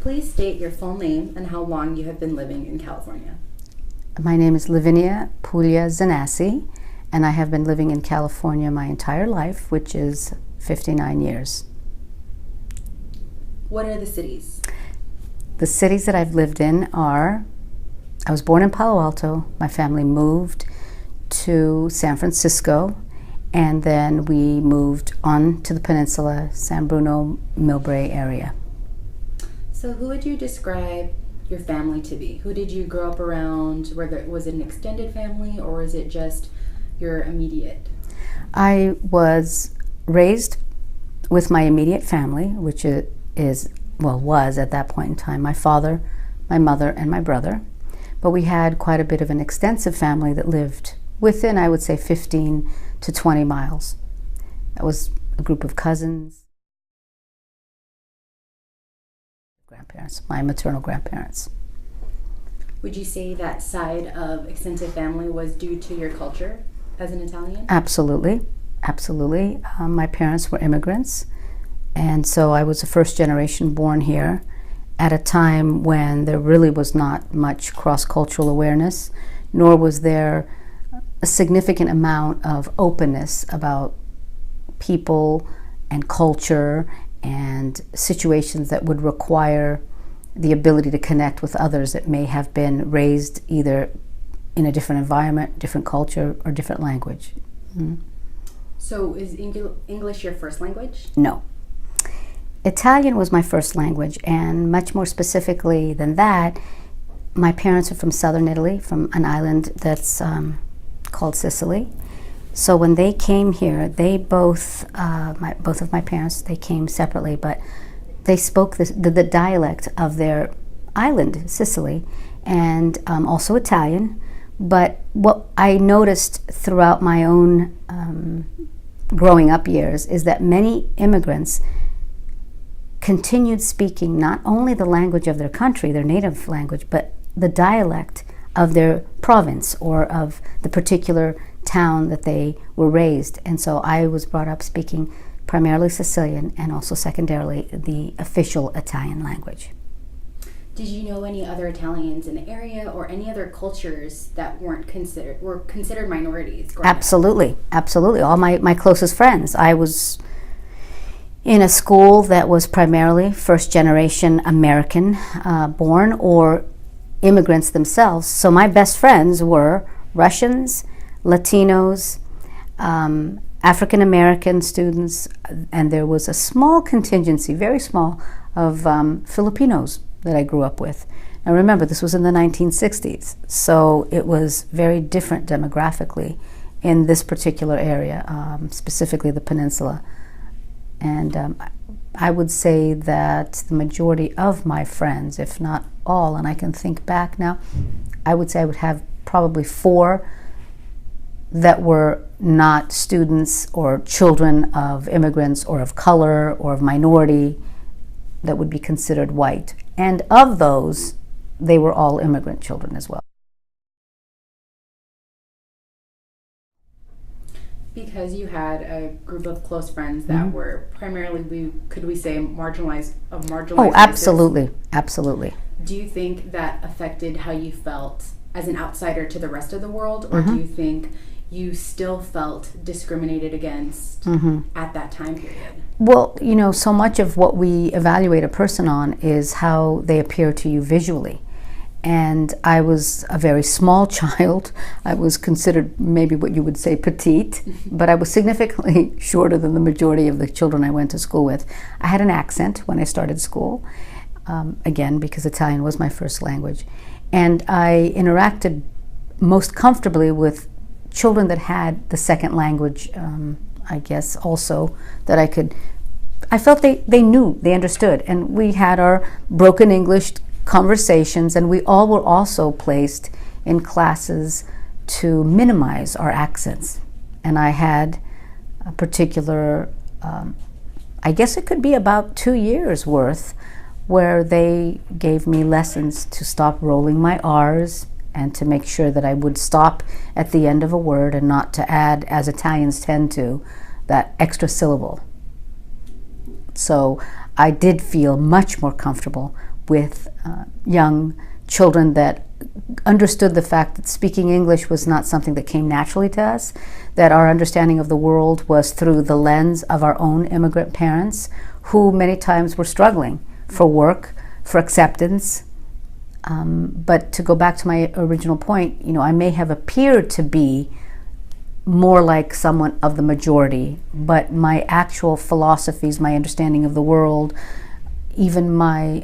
please state your full name and how long you have been living in California? My name is Lavinia Zanassi, and I have been living in California my entire life, which is 59 years. What are the cities? The cities that I've lived in are, I was born in Palo Alto. My family moved to San Francisco, and then we moved on to the peninsula, San Bruno, Millbrae area. So who would you describe your family to be? Who did you grow up around? Was it an extended family, or is it just your immediate? I was raised with my immediate family, which was at that point in time my father, my mother, and my brother. But we had quite a bit of an extensive family that lived within, I would say, 15 to 20 miles. That was a group of cousins, grandparents, my maternal grandparents. Would you say that side of extensive family was due to your culture as an Italian? Absolutely, absolutely. My parents were immigrants, and so I was a first generation born here at a time when there really was not much cross-cultural awareness, nor was there a significant amount of openness about people and culture and situations that would require the ability to connect with others that may have been raised either in a different environment, different culture, or different language. Mm. So is English your first language? No. Italian was my first language, and much more specifically than that, my parents are from southern Italy, from an island that's called Sicily. So when they came here, they both of my parents, they came separately, but they spoke the dialect of their island, Sicily, and also Italian. But what I noticed throughout my own growing up years is that many immigrants continued speaking not only the language of their country, their native language, but the dialect of their province or of the particular town that they were raised. And so I was brought up speaking primarily Sicilian and also secondarily the official Italian language. Did you know any other Italians in the area or any other cultures that were considered minorities? Absolutely, absolutely. All my closest friends. I was in a school that was primarily first generation American born or immigrants themselves. So my best friends were Russians, Latinos, African American students, and there was a small contingency, very small, of Filipinos that I grew up with. Now remember, this was in the 1960s, so it was very different demographically in this particular area, specifically the peninsula. And I would say that the majority of my friends, if not all, and I can think back now, I would say I would have probably 4 that were not students or children of immigrants or of color or of minority that would be considered white. And of those, they were all immigrant children as well. Because you had a group of close friends that were primarily, could we say, marginalized Oh, absolutely, races. Absolutely. Do you think that affected how you felt as an outsider to the rest of the world, or do you think you still felt discriminated against at that time period? Well, you know, so much of what we evaluate a person on is how they appear to you visually. And I was a very small child. I was considered maybe what you would say petite, but I was significantly shorter than the majority of the children I went to school with. I had an accent when I started school, again, because Italian was my first language. And I interacted most comfortably with children that had the second language, I guess, also, that I felt they knew, they understood. And we had our broken English conversations, and we all were also placed in classes to minimize our accents. And I had a particular, I guess it could be about 2 years worth, where they gave me lessons to stop rolling my R's and to make sure that I would stop at the end of a word and not to add, as Italians tend to, that extra syllable. So I did feel much more comfortable with young children that understood the fact that speaking English was not something that came naturally to us, that our understanding of the world was through the lens of our own immigrant parents, who many times were struggling for work, for acceptance. But to go back to my original point, I may have appeared to be more like someone of the majority, but my actual philosophies, my understanding of the world, even my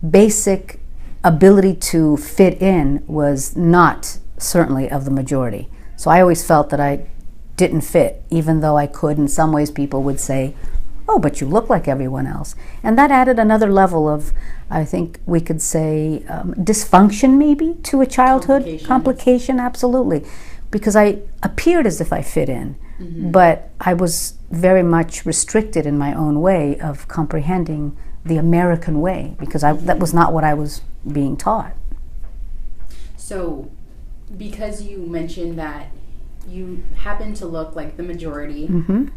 basic ability to fit in was not certainly of the majority. So I always felt that I didn't fit, even though I could. In some ways, people would say, "Oh, but you look like everyone else." And that added another level of, I think we could say, dysfunction maybe to a childhood. Complication, absolutely. Because I appeared as if I fit in, but I was very much restricted in my own way of comprehending the American way, because that was not what I was being taught. So, because you mentioned that you happen to look like the majority,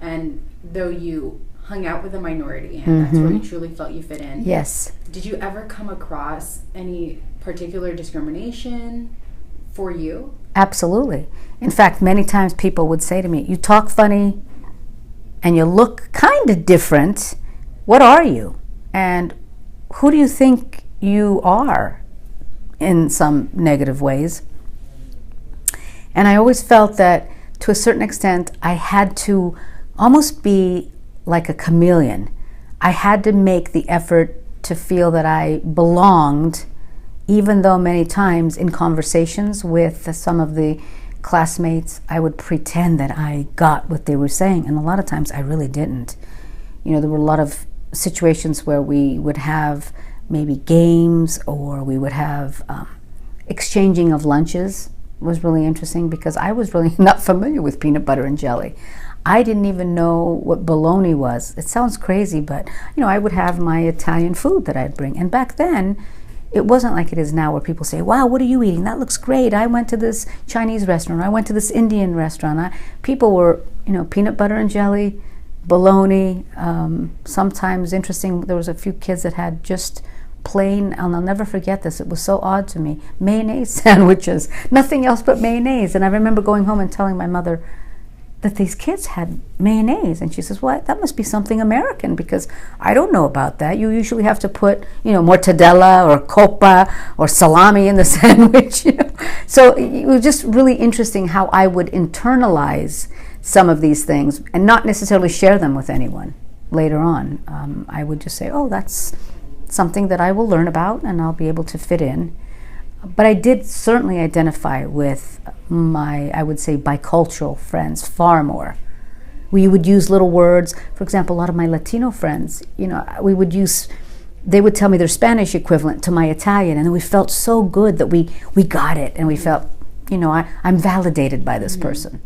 and though you hung out with a minority, and that's where you truly felt you fit in. Yes. Did you ever come across any particular discrimination for you? Absolutely. In fact, many times people would say to me, "You talk funny and you look kind of different. What are you? And who do you think you are?" in some negative ways. And I always felt that to a certain extent I had to almost be like a chameleon. I had to make the effort to feel that I belonged, even though many times in conversations with some of the classmates I would pretend that I got what they were saying, and a lot of times I really didn't. There were a lot of situations where we would have maybe games, or we would have exchanging of lunches. Was really interesting because I was really not familiar with peanut butter and jelly. I didn't even know what bologna was. It sounds crazy, but I would have my Italian food that I'd bring. And back then, it wasn't like it is now where people say, "Wow, what are you eating? That looks great. I went to this Chinese restaurant. I went to this Indian restaurant." People were, peanut butter and jelly, bologna. Sometimes interesting, there was a few kids that had just plain, and I'll never forget this, it was so odd to me, mayonnaise sandwiches, nothing else but mayonnaise. And I remember going home and telling my mother that these kids had mayonnaise, and she says, "Well, that must be something American, because I don't know about that. You usually have to put, mortadella or coppa or salami in the sandwich." So it was just really interesting how I would internalize some of these things and not necessarily share them with anyone later on. I would just say, "Oh, that's something that I will learn about and I'll be able to fit in." But I did certainly identify with my, I would say, bicultural friends far more. We would use little words. For example, a lot of my Latino friends, they would tell me their Spanish equivalent to my Italian, and then we felt so good that we got it, and we felt, I'm validated by this person.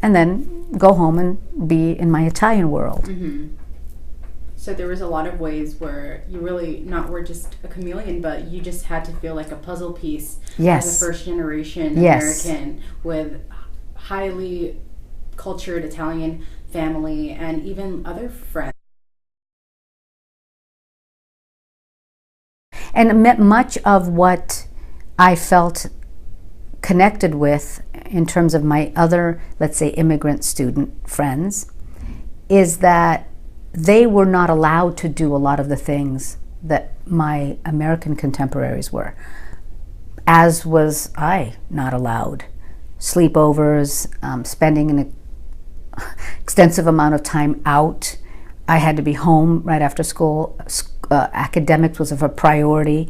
And then go home and be in my Italian world. So there was a lot of ways where you really were just a chameleon, but you just had to feel like a puzzle piece as a first generation American with highly cultured Italian family and even other friends. And much of what I felt connected with in terms of my other, let's say, immigrant student friends, is that they were not allowed to do a lot of the things that my American contemporaries were, as was I not allowed. Sleepovers, spending an extensive amount of time out. I had to be home right after school. Academics was of a priority.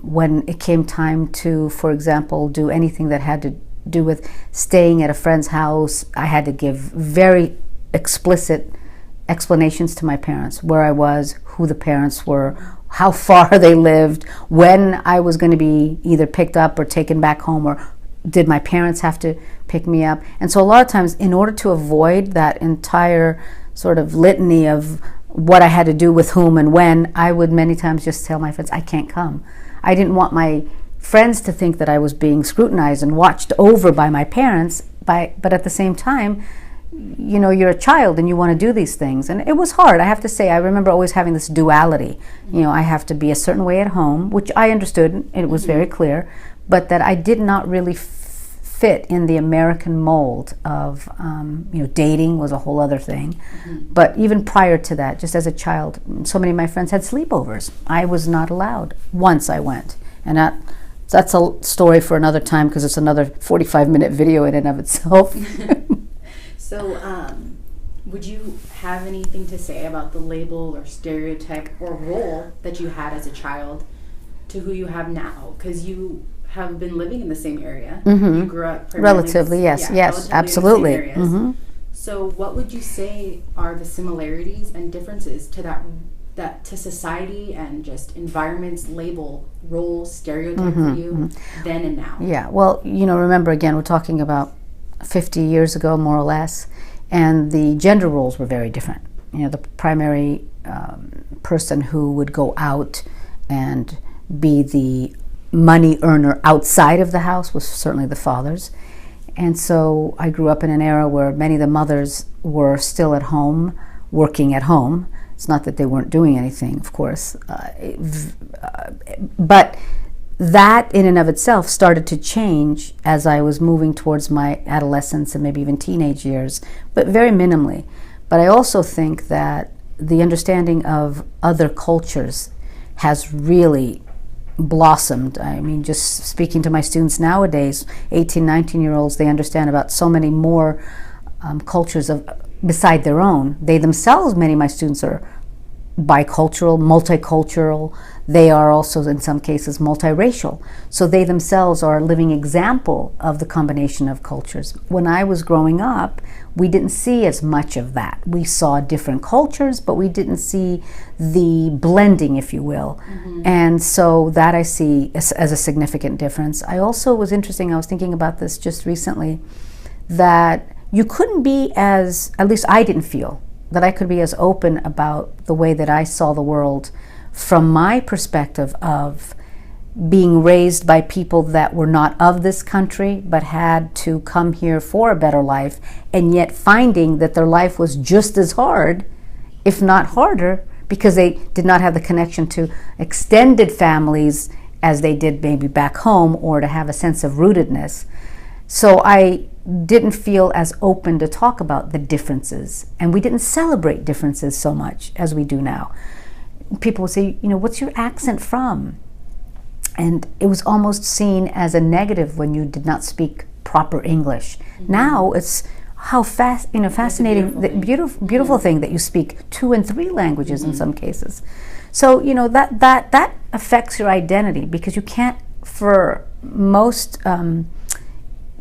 When it came time to, for example, do anything that had to do with staying at a friend's house, I had to give very explicit explanations to my parents, where I was, who the parents were, how far they lived, when I was going to be either picked up or taken back home, or did my parents have to pick me up. And so a lot of times, in order to avoid that entire sort of litany of what I had to do with whom and when, I would many times just tell my friends, "I can't come." I didn't want my friends to think that I was being scrutinized and watched over by my parents, but at the same time, you know, you're a child and you want to do these things. And it was hard, I have to say. I remember always having this duality. You know, I have to be a certain way at home, which I understood, and it was very clear, but that I did not really fit in the American mold of, you know, dating was a whole other thing. But even prior to that, just as a child, so many of my friends had sleepovers. I was not allowed. Once I went. And that's a story for another time, because it's another 45-minute video in and of itself. So, would you have anything to say about the label or stereotype or role that you had as a child to who you have now? Because you have been living in the same area. You grew up relatively, yes, relatively absolutely. In the same areas. So, what would you say are the similarities and differences to that to society and just environment's label, role, stereotype for you then and now? Yeah, well, you know, remember again, we're talking about 50 years ago, more or less, and the gender roles were very different. You know, the primary person who would go out and be the money earner outside of the house was certainly the fathers. And so I grew up in an era where many of the mothers were still at home, working at home. It's not that they weren't doing anything, of course, but that in and of itself started to change as I was moving towards my adolescence and maybe even teenage years, but very minimally. But I also think that the understanding of other cultures has really blossomed. I mean, just speaking to my students nowadays, 18, 19-year-olds, they understand about so many more cultures beside their own. They themselves, many of my students, are bicultural, multicultural. They are also, in some cases, multiracial. So they themselves are a living example of the combination of cultures. When I was growing up, we didn't see as much of that. We saw different cultures, but we didn't see the blending, if you will. And so that I see as a significant difference. I also was interesting, I was thinking about this just recently, that you couldn't be as, at least I didn't feel, that I could be as open about the way that I saw the world from my perspective of being raised by people that were not of this country but had to come here for a better life, and yet finding that their life was just as hard, if not harder, because they did not have the connection to extended families as they did maybe back home, or to have a sense of rootedness. So I didn't feel as open to talk about the differences, and we didn't celebrate differences so much as we do now. People would say, you know, what's your accent from? And it was almost seen as a negative when you did not speak proper English. Now it's how fascinating, beautiful thing that you speak 2 and 3 languages in some cases. So, you know, that affects your identity, because you can't, for most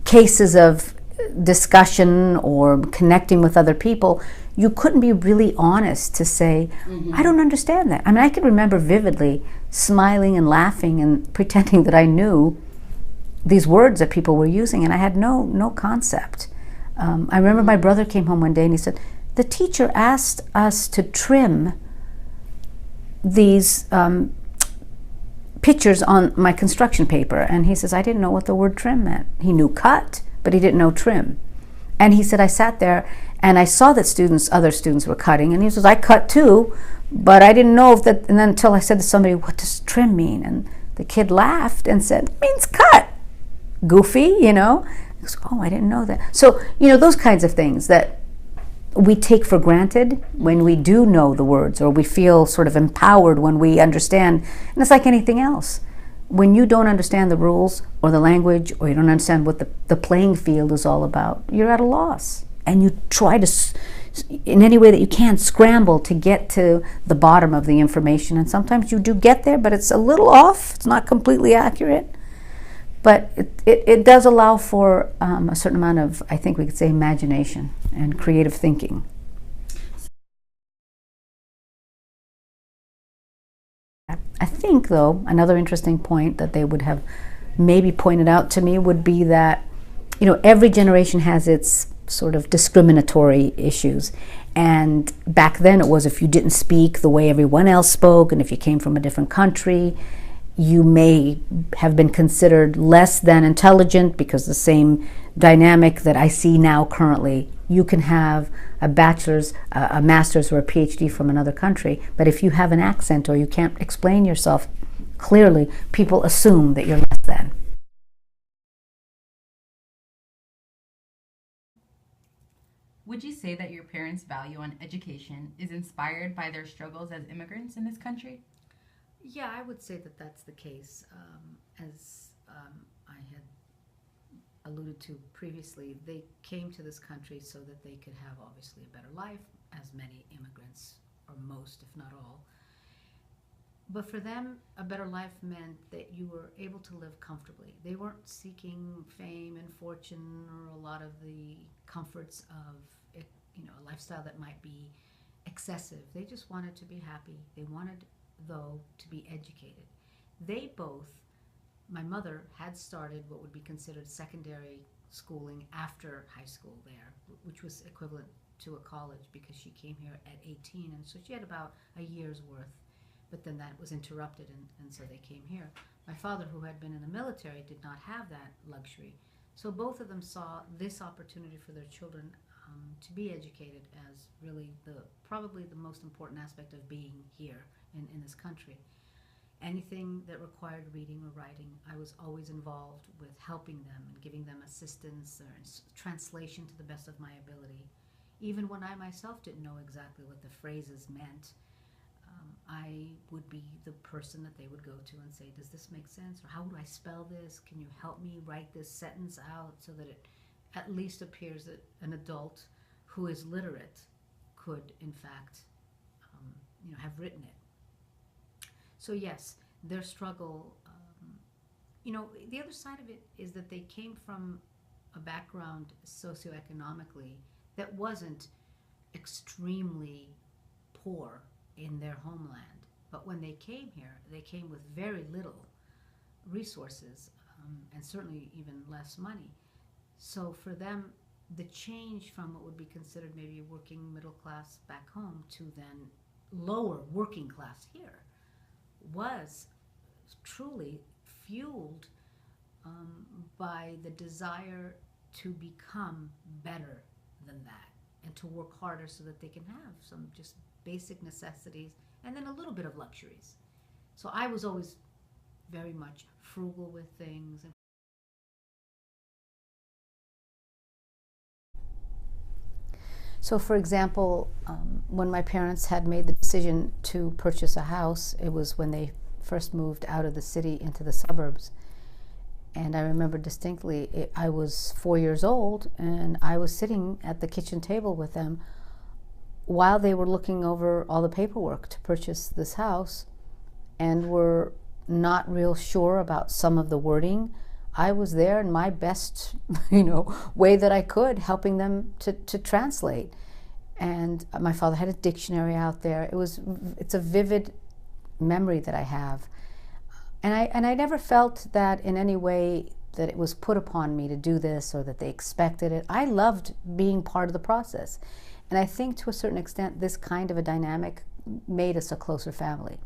cases of discussion or connecting with other people, you couldn't be really honest to say, I don't understand that. I mean, I can remember vividly smiling and laughing and pretending that I knew these words that people were using, and I had no concept. I remember my brother came home one day and he said, the teacher asked us to trim these pictures on my construction paper, and he says, I didn't know what the word trim meant. He knew cut, but he didn't know trim. And he said, I sat there and I saw that other students were cutting, and he says, I cut too, but I didn't know if that, and then until I said to somebody, what does trim mean? And the kid laughed and said, it means cut. Goofy, you know. He goes, oh, I didn't know that. So, you know, those kinds of things that we take for granted when we do know the words, or we feel sort of empowered when we understand. And it's like anything else. When you don't understand the rules or the language, or you don't understand what the playing field is all about, you're at a loss. And you try to, in any way that you can, scramble to get to the bottom of the information. And sometimes you do get there, but it's a little off. It's not completely accurate. But it does allow for a certain amount of, I think we could say, imagination and creative thinking. I think, though, another interesting point that they would have maybe pointed out to me would be that, you know, every generation has its sort of discriminatory issues. And back then it was if you didn't speak the way everyone else spoke, and if you came from a different country, you may have been considered less than intelligent because the same dynamic that I see now currently. You can have a bachelor's, a master's, or a PhD from another country, but if you have an accent or you can't explain yourself clearly, people assume that you're less than. Would you say that your parents' value on education is inspired by their struggles as immigrants in this country? Yeah, I would say that that's the case. As I had alluded to previously, they came to this country so that they could have obviously a better life, as many immigrants, or most, if not all. But for them, a better life meant that you were able to live comfortably. They weren't seeking fame and fortune or a lot of the comforts of a lifestyle that might be excessive. They just wanted to be happy. They wanted, though, to be educated. They both, my mother had started what would be considered secondary schooling after high school there, which was equivalent to a college because she came here at 18, and so she had about a year's worth. But then that was interrupted, and so they came here. My father, who had been in the military, did not have that luxury. So both of them saw this opportunity for their children to be educated as really probably the most important aspect of being here in this country. Anything that required reading or writing, I was always involved with helping them and giving them assistance or translation to the best of my ability. Even when I myself didn't know exactly what the phrases meant, I would be the person that they would go to and say, does this make sense? Or how would I spell this? Can you help me write this sentence out so that it at least appears that an adult who is literate could, in fact, have written it. So yes, their struggle, the other side of it is that they came from a background socioeconomically that wasn't extremely poor in their homeland. But when they came here, they came with very little resources, and certainly even less money. So for them, the change from what would be considered maybe a working middle class back home to then lower working class here was truly fueled by the desire to become better than that and to work harder so that they can have some just basic necessities and then a little bit of luxuries. So I was always very much frugal with things. So for example, when my parents had made the decision to purchase a house, it was when they first moved out of the city into the suburbs. And I remember distinctly, I was 4 years old, and I was sitting at the kitchen table with them while they were looking over all the paperwork to purchase this house and were not real sure about some of the wording. I was there in my best, way that I could, helping them to translate. And my father had a dictionary out there. It's a vivid memory that I have. And I never felt that in any way that it was put upon me to do this or that they expected it. I loved being part of the process. And I think to a certain extent, this kind of a dynamic made us a closer family.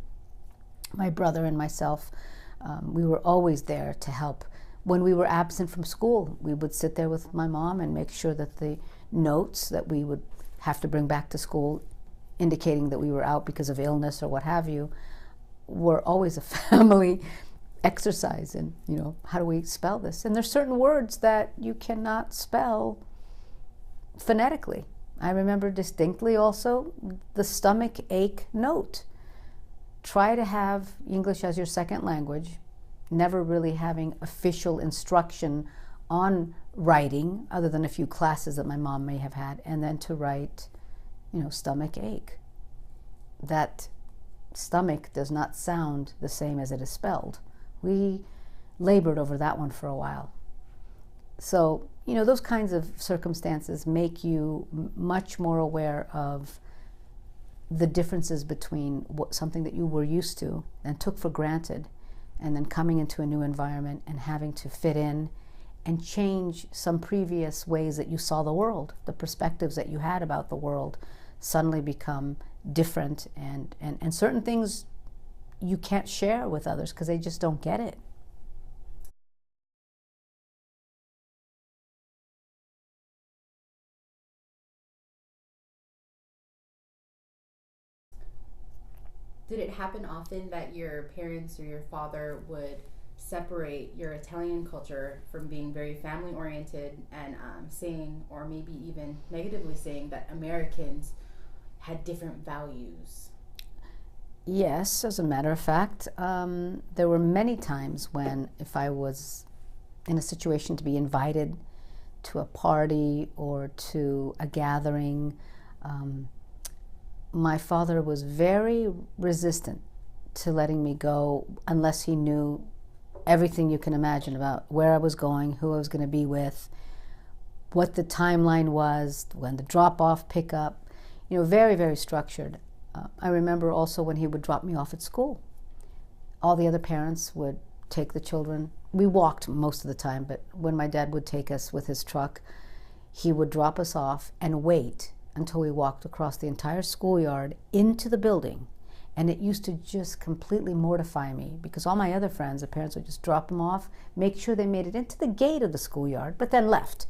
My brother and myself, we were always there to help. When we were absent from school, we would sit there with my mom and make sure that the notes that we would have to bring back to school, indicating that we were out because of illness or what have you, were always a family exercise in, how do we spell this? And there's certain words that you cannot spell phonetically. I remember distinctly also the stomach ache note. Try to have English as your second language, never really having official instruction on writing other than a few classes that my mom may have had, and then to write, stomach ache. That stomach does not sound the same as it is spelled. We labored over that one for a while. So, those kinds of circumstances make you much more aware of the differences between something that you were used to and took for granted, and then coming into a new environment and having to fit in and change some previous ways that you saw the world. The perspectives that you had about the world suddenly become different, and certain things you can't share with others because they just don't get it. Did it happen often that your parents or your father would separate your Italian culture from being very family oriented and saying, or maybe even negatively saying, that Americans had different values? Yes, as a matter of fact, there were many times when, if I was in a situation to be invited to a party or to a gathering, my father was very resistant to letting me go unless he knew everything you can imagine about where I was going, who I was going to be with, what the timeline was, when the drop-off, pick-up, very, very structured. I remember also when he would drop me off at school. All the other parents would take the children. We walked most of the time, but when my dad would take us with his truck, he would drop us off and wait until we walked across the entire schoolyard into the building. And it used to just completely mortify me because all my other friends, the parents would just drop them off, make sure they made it into the gate of the schoolyard, but then left.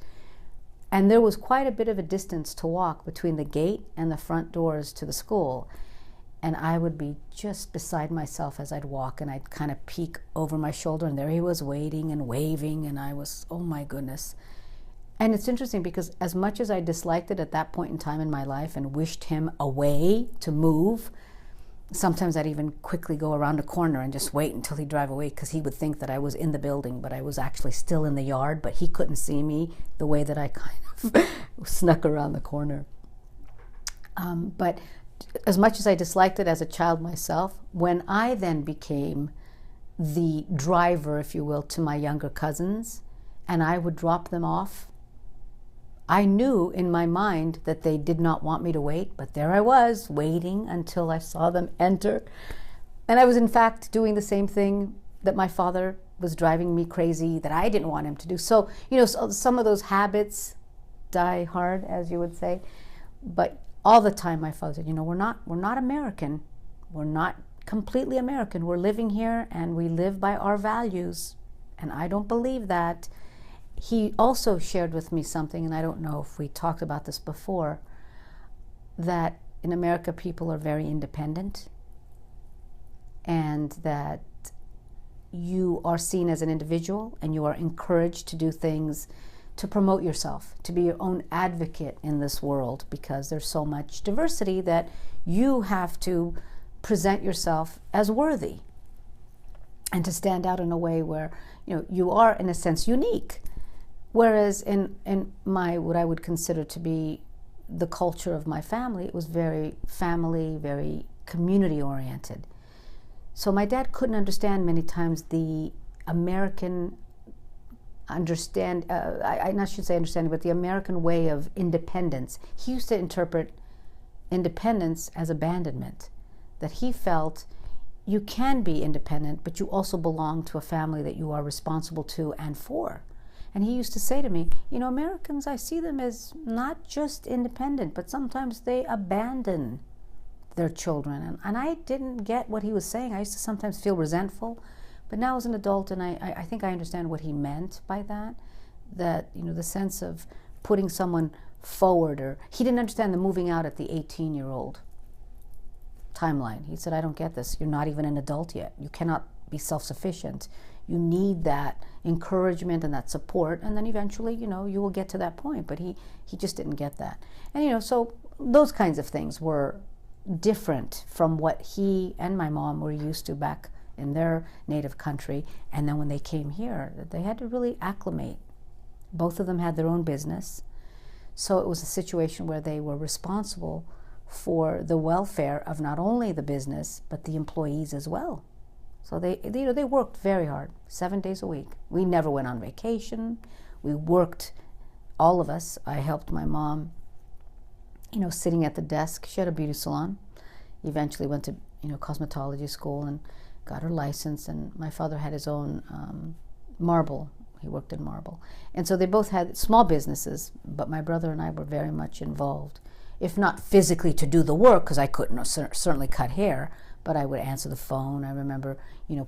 And there was quite a bit of a distance to walk between the gate and the front doors to the school. And I would be just beside myself as I'd walk, and I'd kind of peek over my shoulder, and there he was waiting and waving, and I was, oh my goodness. And it's interesting because as much as I disliked it at that point in time in my life and wished him away to move, sometimes I'd even quickly go around a corner and just wait until he'd drive away because he would think that I was in the building, but I was actually still in the yard, but he couldn't see me the way that I kind of snuck around the corner. But as much as I disliked it as a child myself, when I then became the driver, if you will, to my younger cousins, and I would drop them off, I knew in my mind that they did not want me to wait, but there I was, waiting until I saw them enter. And I was, in fact, doing the same thing that my father was driving me crazy, that I didn't want him to do. So, some of those habits die hard, as you would say. But all the time my father said, we're not American. We're not completely American. We're living here, and we live by our values. And I don't believe that. He also shared with me something, and I don't know if we talked about this before, that in America people are very independent and that you are seen as an individual and you are encouraged to do things to promote yourself, to be your own advocate in this world, because there's so much diversity that you have to present yourself as worthy and to stand out in a way where you are in a sense unique. Whereas in my, what I would consider to be the culture of my family, it was very family, very community oriented. So my dad couldn't understand many times the American I should say understanding, but the American way of independence. He used to interpret independence as abandonment, that he felt you can be independent, but you also belong to a family that you are responsible to and for. And he used to say to me, Americans, I see them as not just independent, but sometimes they abandon their children. And I didn't get what he was saying. I used to sometimes feel resentful. But now as an adult, and I think I understand what he meant by that, the sense of putting someone forward, or he didn't understand the moving out at the 18-year-old timeline. He said, I don't get this. You're not even an adult yet. You cannot be self-sufficient. You need that encouragement and that support, and then eventually, you will get to that point. But he just didn't get that. And, so those kinds of things were different from what he and my mom were used to back in their native country. And then when they came here, they had to really acclimate. Both of them had their own business. So it was a situation where they were responsible for the welfare of not only the business, but the employees as well. So they worked very hard, 7 days a week. We never went on vacation. We worked, all of us. I helped my mom, sitting at the desk. She had a beauty salon. Eventually went to, cosmetology school and got her license. And my father had his own marble. He worked in marble. And so they both had small businesses, but my brother and I were very much involved. If not physically to do the work, because I couldn't certainly cut hair, but I would answer the phone. I remember,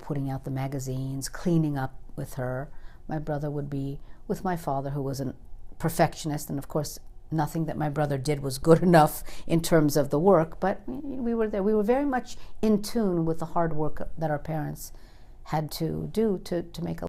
putting out the magazines, cleaning up with her. My brother would be with my father, who was a perfectionist, and of course, nothing that my brother did was good enough in terms of the work, but we were there. We were very much in tune with the hard work that our parents had to do to make a